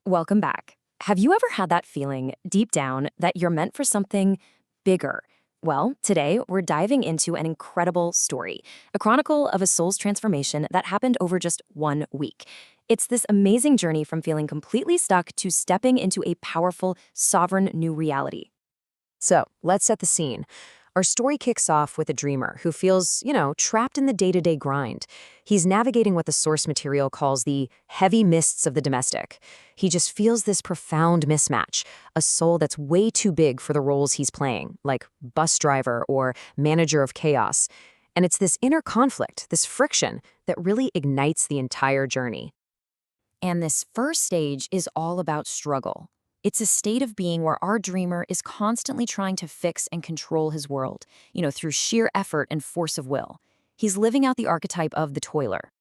Welcome back. Have you ever had that feeling deep down that you're meant for something bigger? Well, today we're diving into an incredible story, a chronicle of a soul's transformation that happened over just 1 week. It's this amazing journey from feeling completely stuck to stepping into a powerful, sovereign new reality. So let's set the scene. Our story kicks off with a dreamer who feels, trapped in the day-to-day grind. He's navigating what the source material calls the heavy mists of the domestic. He just feels this profound mismatch, a soul that's way too big for the roles he's playing, like bus driver or manager of chaos. And it's this inner conflict, this friction, that really ignites the entire journey. And this first stage is all about struggle. It's a state of being where our dreamer is constantly trying to fix and control his world, through sheer effort and force of will. He's living out the archetype of the toiler.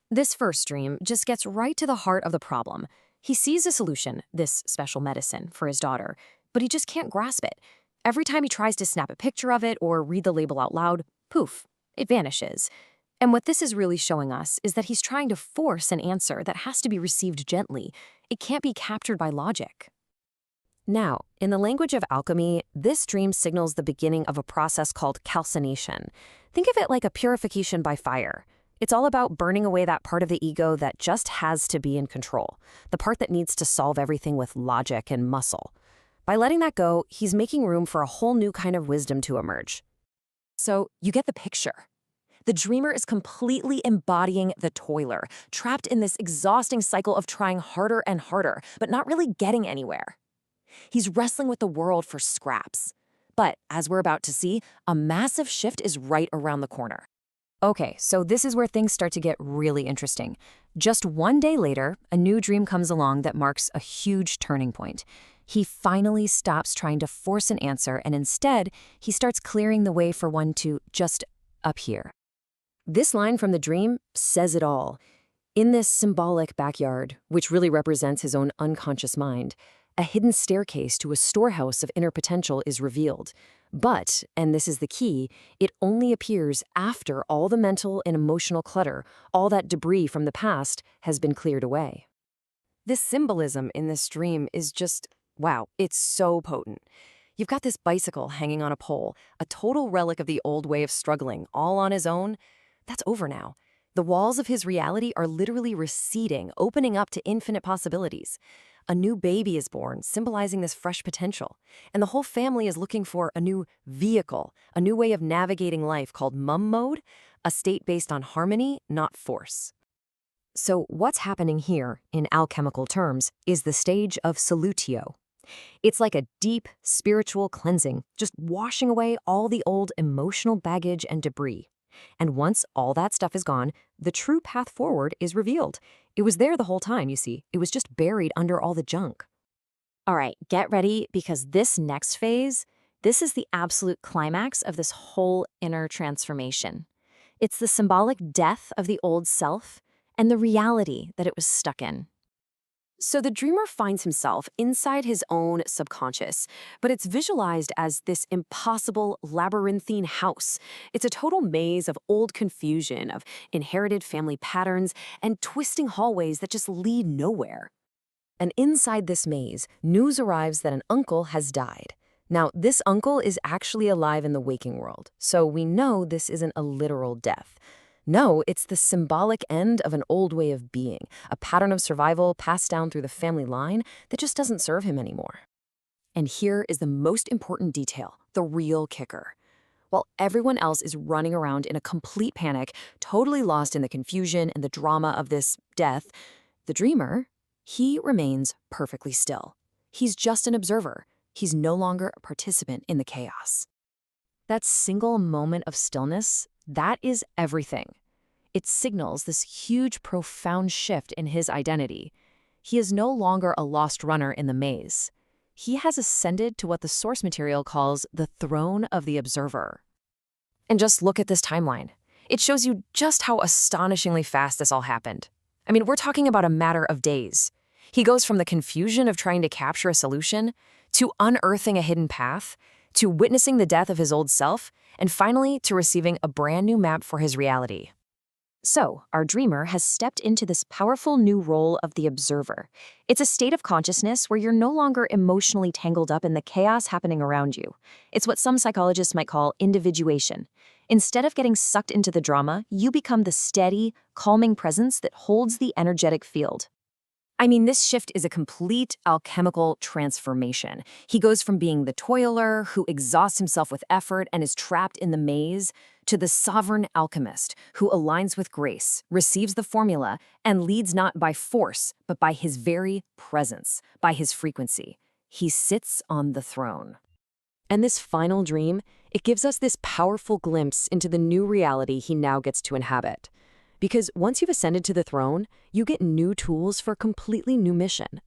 This first dream just gets right to the heart of the problem. He sees a solution, this special medicine, for his daughter, but he just can't grasp it. Every time he tries to snap a picture of it or read the label out loud, poof, it vanishes. And what this is really showing us is that he's trying to force an answer that has to be received gently. It can't be captured by logic. Now, in the language of alchemy, this dream signals the beginning of a process called calcination. Think of it like a purification by fire. It's all about burning away that part of the ego that just has to be in control, the part that needs to solve everything with logic and muscle. By letting that go, he's making room for a whole new kind of wisdom to emerge. So, you get the picture. The dreamer is completely embodying the toiler, trapped in this exhausting cycle of trying harder and harder, but not really getting anywhere. He's wrestling with the world for scraps. But, as we're about to see, a massive shift is right around the corner. Okay, so this is where things start to get really interesting. Just 1 day later, a new dream comes along that marks a huge turning point. He finally stops trying to force an answer, and instead, he starts clearing the way for one to just appear. This line from the dream says it all. In this symbolic backyard, which really represents his own unconscious mind, a hidden staircase to a storehouse of inner potential is revealed. But, and this is the key, it only appears after all the mental and emotional clutter, all that debris from the past, has been cleared away. This symbolism in this dream is just, wow, it's so potent. You've got this bicycle hanging on a pole, a total relic of the old way of struggling, all on his own. That's over now. The walls of his reality are literally receding, opening up to infinite possibilities. A new baby is born, symbolizing this fresh potential. And the whole family is looking for a new vehicle, a new way of navigating life called mum mode, a state based on harmony, not force. So what's happening here, in alchemical terms, is the stage of Solutio. It's like a deep, spiritual cleansing, just washing away all the old emotional baggage and debris. And once all that stuff is gone, the true path forward is revealed. It was there the whole time, you see. It was just buried under all the junk. All right, get ready, because this next phase, this is the absolute climax of this whole inner transformation. It's the symbolic death of the old self and the reality that it was stuck in. So the dreamer finds himself inside his own subconscious, but it's visualized as this impossible labyrinthine house. It's a total maze of old confusion, of inherited family patterns, and twisting hallways that just lead nowhere. And inside this maze, news arrives that an uncle has died. Now, this uncle is actually alive in the waking world, so we know this isn't a literal death. No, it's the symbolic end of an old way of being, a pattern of survival passed down through the family line that just doesn't serve him anymore. And here is the most important detail, the real kicker. While everyone else is running around in a complete panic, totally lost in the confusion and the drama of this death, the dreamer, he remains perfectly still. He's just an observer. He's no longer a participant in the chaos. That single moment of stillness, that is everything. It signals this huge, profound shift in his identity. He is no longer a lost runner in the maze. He has ascended to what the source material calls the throne of the observer. And just look at this timeline. It shows you just how astonishingly fast this all happened. I mean, we're talking about a matter of days. He goes from the confusion of trying to capture a solution, to unearthing a hidden path, to witnessing the death of his old self, and finally to receiving a brand new map for his reality. So, our dreamer has stepped into this powerful new role of the observer. It's a state of consciousness where you're no longer emotionally tangled up in the chaos happening around you. It's what some psychologists might call individuation. Instead of getting sucked into the drama, you become the steady, calming presence that holds the energetic field. I mean, this shift is a complete alchemical transformation. He goes from being the toiler who exhausts himself with effort and is trapped in the maze to the sovereign alchemist who aligns with grace, receives the formula, and leads not by force, but by his very presence, by his frequency. He sits on the throne. And this final dream, it gives us this powerful glimpse into the new reality he now gets to inhabit. Because once you've ascended to the throne, you get new tools for a completely new mission.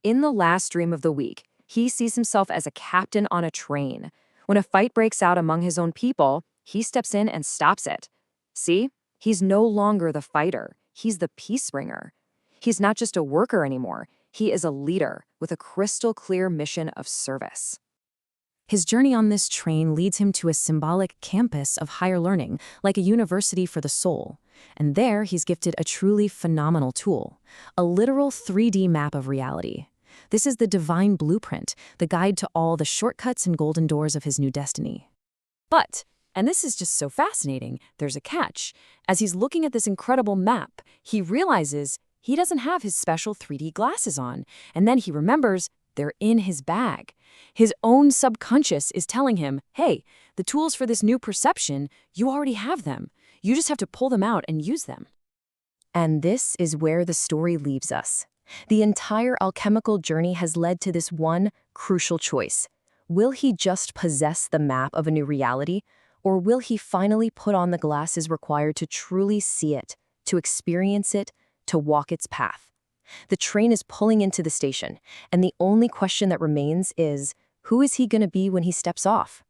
In the last dream of the week, he sees himself as a captain on a train. When a fight breaks out among his own people, he steps in and stops it. See? He's no longer the fighter. He's the peace bringer. He's not just a worker anymore. He is a leader with a crystal clear mission of service. His journey on this train leads him to a symbolic campus of higher learning, like a university for the soul. And there, he's gifted a truly phenomenal tool, a literal 3D map of reality. This is the divine blueprint, the guide to all the shortcuts and golden doors of his new destiny. But, and this is just so fascinating, there's a catch. As he's looking at this incredible map, he realizes he doesn't have his special 3D glasses on, and then he remembers they're in his bag. His own subconscious is telling him, hey, the tools for this new perception, you already have them. You just have to pull them out and use them. And this is where the story leaves us. The entire alchemical journey has led to this one crucial choice. Will he just possess the map of a new reality, or will he finally put on the glasses required to truly see it, to experience it, to walk its path? The train is pulling into the station, and the only question that remains is, who is he going to be when he steps off?